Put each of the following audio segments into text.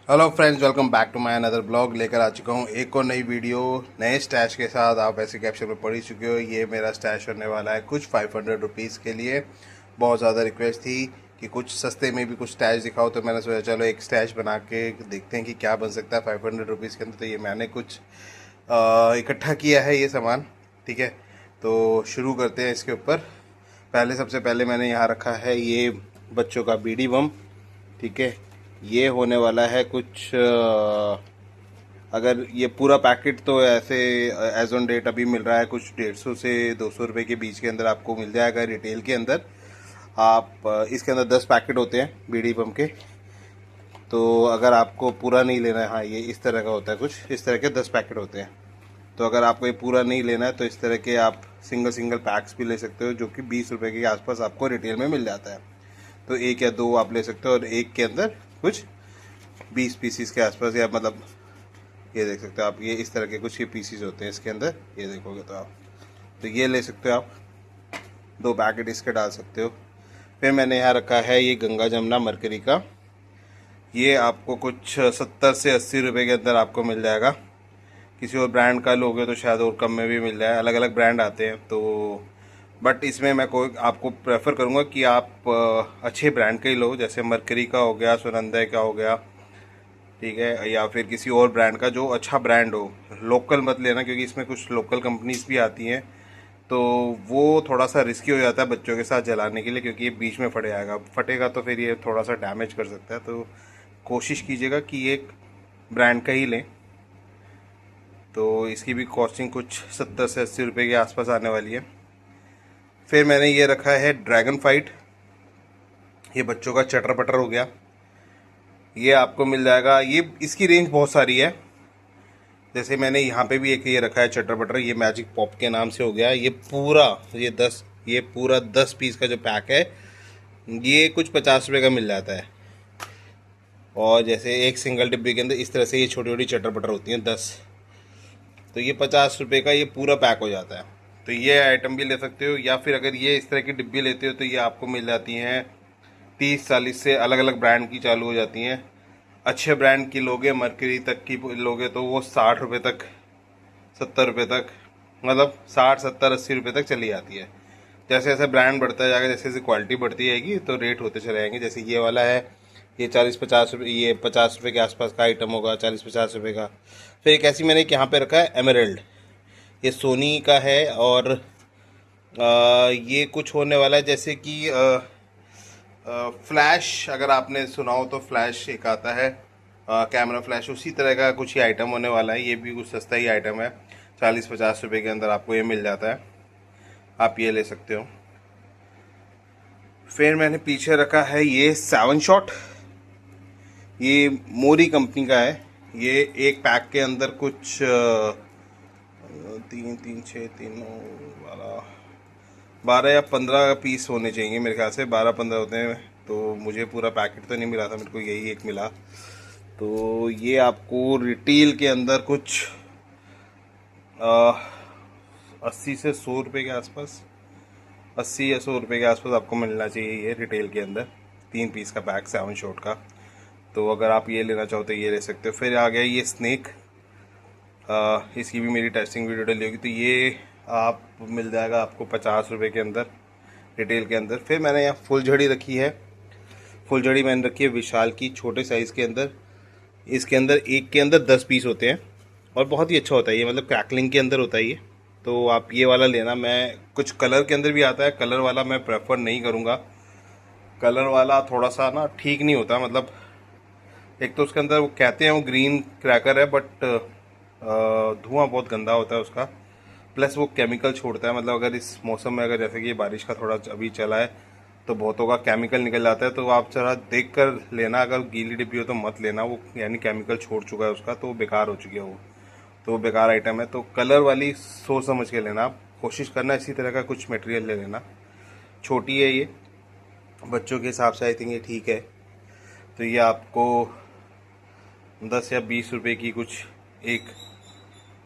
Hello friends, welcome back to my another blog. लेकर आ चुका हूँ एक और नई वीडियो नए स्टैश के साथ। आप ऐसे कैप्शन में पढ़ ही चुके हो। ये मेरा स्टैश होने वाला है कुछ 500 रुपीज़ के लिए। बहुत ज़्यादा रिक्वेस्ट थी कि कुछ सस्ते में भी कुछ स्टैश दिखाओ, तो मैंने सोचा चलो एक स्टैश बना के देखते हैं कि क्या बन सकता है 500 रुपीज़ के अंदर। तो ये मैंने कुछ इकट्ठा किया है ये सामान, ठीक है। तो शुरू करते हैं इसके ऊपर। सबसे पहले मैंने यहाँ रखा है ये बच्चों का बीडी बम, ठीक है। ये होने वाला है कुछ अगर ये पूरा पैकेट तो ऐसे एज ऑन डेट अभी मिल रहा है कुछ 150 से 200 रुपये के बीच के अंदर आपको मिल जाएगा रिटेल के अंदर। आप इसके अंदर 10 पैकेट होते हैं बीडी बम के। तो अगर आपको पूरा नहीं लेना है, हाँ ये इस तरह का होता है, कुछ इस तरह के 10 पैकेट होते हैं। तो अगर आपको ये पूरा नहीं लेना है तो इस तरह के आप सिंगल सिंगल पैक्स भी ले सकते हो, जो कि 20 रुपये के आसपास आपको रिटेल में मिल जाता है। तो एक या दो आप ले सकते हो और एक के अंदर कुछ 20 पीसीस के आसपास, या मतलब ये देख सकते हो आप, ये इस तरह के कुछ ये पीसीस होते हैं इसके अंदर, ये देखोगे तो आप। तो ये ले सकते हो आप, 2 पैकेट इसके डाल सकते हो। फिर मैंने यहाँ रखा है ये गंगा जमुना मरकरी का। ये आपको कुछ 70 से 80 रुपये के अंदर आपको मिल जाएगा। किसी और ब्रांड का लोगे तो शायद और कम में भी मिल जाए, अलग अलग ब्रांड आते हैं। तो बट इसमें मैं कोई आपको प्रेफर करूँगा कि आप अच्छे ब्रांड का ही लो, जैसे मरकरी का हो गया, सुनंदय का हो गया, ठीक है, या फिर किसी और ब्रांड का जो अच्छा ब्रांड हो। लोकल मत लेना, क्योंकि इसमें कुछ लोकल कंपनीज भी आती हैं, तो वो थोड़ा सा रिस्की हो जाता है बच्चों के साथ जलाने के लिए, क्योंकि ये बीच में फटेगा तो फिर ये थोड़ा सा डैमेज कर सकता है। तो कोशिश कीजिएगा कि एक ब्रांड का ही लें। तो इसकी भी कॉस्टिंग कुछ 70 से 80 रुपये के आसपास आने वाली है। फिर मैंने ये रखा है ड्रैगन फाइट, ये बच्चों का चटर पटर हो गया। ये आपको मिल जाएगा, ये इसकी रेंज बहुत सारी है। जैसे मैंने यहाँ पे भी एक ये रखा है चटर बटर, ये मैजिक पॉप के नाम से हो गया। ये पूरा 10 पीस का जो पैक है, ये कुछ 50 रुपये का मिल जाता है। और जैसे एक सिंगल डिब्बे के अंदर इस तरह से ये छोटी छोटी चटर बटर होती हैं 10, तो ये 50 रुपये का ये पूरा पैक हो जाता है। तो ये आइटम भी ले सकते हो, या फिर अगर ये इस तरह की डिब्बी लेते हो तो ये आपको मिल जाती हैं 30-40 से, अलग अलग ब्रांड की चालू हो जाती हैं। अच्छे ब्रांड की लोगे, मर्करी तक की लोगे तो वो 60 रुपये तक, 70 रुपये तक, मतलब 60-70-80 रुपये तक चली जाती है। जैसे जैसे ब्रांड बढ़ता जाएगा, जैसे जैसे क्वालिटी बढ़ती जाएगी तो रेट होते चले जाएंगे। जैसे ये वाला है, ये 40-50 रुपये, ये 50 रुपये के आसपास का आइटम होगा, 40-50 रुपये का। फिर एक ऐसी मैंने यहाँ पे रखा है एमरल्ड, ये सोनी का है। और ये कुछ होने वाला है जैसे कि फ्लैश, अगर आपने सुना हो तो फ्लैश एक आता है, कैमरा फ्लैश, उसी तरह का कुछ ही आइटम होने वाला है। ये भी कुछ सस्ता ही आइटम है, 40-50 रुपये के अंदर आपको ये मिल जाता है, आप ये ले सकते हो। फिर मैंने पीछे रखा है ये 7 शॉट, ये मोरी कंपनी का है। ये एक पैक के अंदर कुछ 12 या 15 पीस होने चाहिए मेरे ख्याल से, 12-15 होते हैं। तो मुझे पूरा पैकेट तो नहीं मिला था, मेरे को यही एक मिला। तो ये आपको रिटेल के अंदर कुछ 80 से 100 रुपये के आसपास, 80 या 100 रुपये के आसपास आपको मिलना चाहिए ये रिटेल के अंदर। 3 पीस का पैक 7 शॉट का। तो अगर आप ये लेना चाहो तो ये ले सकते हो। फिर आ गया ये स्नेक, इसकी भी मेरी टेस्टिंग वीडियो डली होगी। तो ये आप मिल जाएगा आपको 50 रुपये के अंदर रिटेल के अंदर। फिर मैंने यहाँ फुलझड़ी रखी है, फुलझड़ी मैंने रखी है विशाल की, छोटे साइज़ के अंदर। इसके अंदर एक के अंदर 10 पीस होते हैं और बहुत ही अच्छा होता है ये, मतलब क्रैकलिंग के अंदर होता है ये। तो आप ये वाला लेना। मैं कुछ कलर के अंदर भी आता है, कलर वाला मैं प्रेफर नहीं करूँगा। कलर वाला थोड़ा सा ना ठीक नहीं होता, मतलब एक तो उसके अंदर वो कहते हैं वो ग्रीन क्रैकर है, बट धुआं बहुत गंदा होता है उसका, प्लस वो केमिकल छोड़ता है। मतलब अगर इस मौसम में, अगर जैसे कि ये बारिश का थोड़ा अभी चला है, तो बहुतों का केमिकल निकल जाता है। तो आप जरा देख कर लेना, अगर गीली डिब्बी हो तो मत लेना, वो यानी केमिकल छोड़ चुका है उसका, तो बेकार हो चुकी है वो, तो वो बेकार आइटम है। तो कलर वाली सोच समझ के लेना, आप कोशिश करना इसी तरह का कुछ मटेरियल ले लेना। छोटी है ये, बच्चों के हिसाब से आई थिंक ये ठीक है। तो ये आपको 10 या 20 रुपये की कुछ एक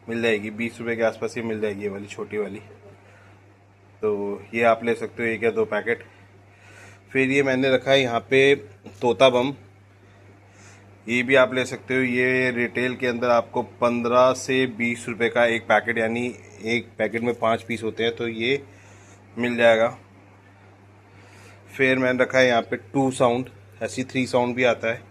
मिल जाएगी, 20 रुपये के आसपास ही मिल जाएगी ये वाली छोटी वाली। तो ये आप ले सकते हो, 1 या 2 पैकेट। फिर ये मैंने रखा है यहाँ पे तोता बम। ये भी आप ले सकते हो। ये रिटेल के अंदर आपको 15 से 20 रुपए का एक पैकेट, यानी एक पैकेट में 5 पीस होते हैं, तो ये मिल जाएगा। फिर मैंने रखा है यहाँ पे 2 साउंड, ऐसी 3 साउंड भी आता है,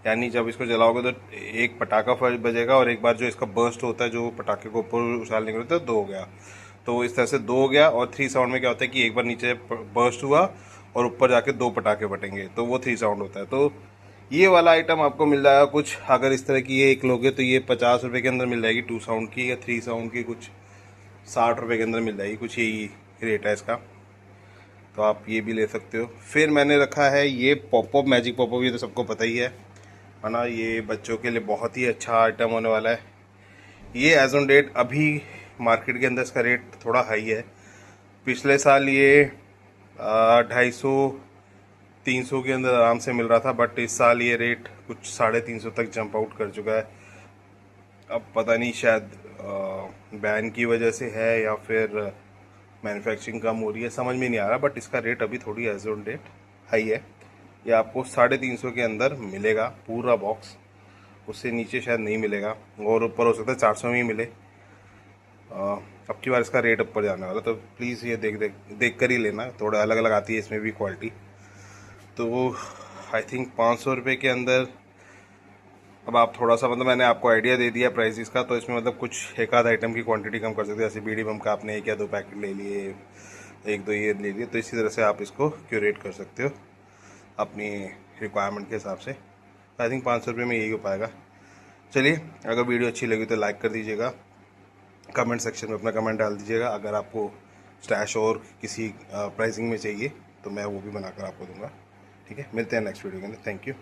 यानी जब इसको जलाओगे तो एक पटाखा बजेगा और एक बार जो इसका बर्स्ट होता है, जो पटाखे को ऊपर उछालने के लिए होता है, 2 हो गया। तो इस तरह से 2 हो गया। और 3 साउंड में क्या होता है कि एक बार नीचे बर्स्ट हुआ और ऊपर जाके 2 पटाखे फटेंगे, तो वो 3 साउंड होता है। तो ये वाला आइटम आपको मिल जाएगा कुछ, अगर इस तरह की ये एक लोगे तो ये 50 रुपये के अंदर मिल जाएगी 2 साउंड की, या 3 साउंड की कुछ 60 रुपये के अंदर मिल जाएगी, कुछ यही रेट है इसका। तो आप ये भी ले सकते हो। फिर मैंने रखा है ये पॉपअप, मैजिक पॉपअप, ये तो सबको पता ही है ना। ये बच्चों के लिए बहुत ही अच्छा आइटम होने वाला है। ये एज ऑन डेट अभी मार्केट के अंदर इसका रेट थोड़ा हाई है। पिछले साल ये 250-300 के अंदर आराम से मिल रहा था, बट इस साल ये रेट कुछ 350 तक जंप आउट कर चुका है। अब पता नहीं, शायद बैन की वजह से है या फिर मैन्युफैक्चरिंग कम हो रही है, समझ में नहीं आ रहा, बट इसका रेट अभी थोड़ी एज ऑन डेट हाई है। ये आपको 350 के अंदर मिलेगा पूरा बॉक्स, उससे नीचे शायद नहीं मिलेगा, और ऊपर हो सकता है 400 में ही मिले। अब की बार इसका रेट ऊपर जाने वाला, तो प्लीज़ ये देख कर ही लेना। थोड़ा अलग अलग आती है इसमें भी क्वालिटी। तो आई थिंक 500 रुपये के अंदर। अब आप थोड़ा सा, मतलब मैंने आपको आइडिया दे दिया प्राइसेस का, तो इसमें मतलब कुछ एक आध आइटम की क्वांटिटी कम कर सकते हैं। जैसे बीड़ी बम का आपने 1 या 2 पैकेट ले लिए, 1-2 ये ले लिए, तो इसी तरह से आप इसको क्यूरेट कर सकते हो अपनी रिक्वायरमेंट के हिसाब से। आई थिंक 500 रुपये में यही हो पाएगा। चलिए, अगर वीडियो अच्छी लगी तो लाइक कर दीजिएगा, कमेंट सेक्शन में अपना कमेंट डाल दीजिएगा। अगर आपको स्टैश और किसी प्राइसिंग में चाहिए तो मैं वो भी बनाकर आपको दूंगा। ठीक है, मिलते हैं नेक्स्ट वीडियो के अंदर। Thank you.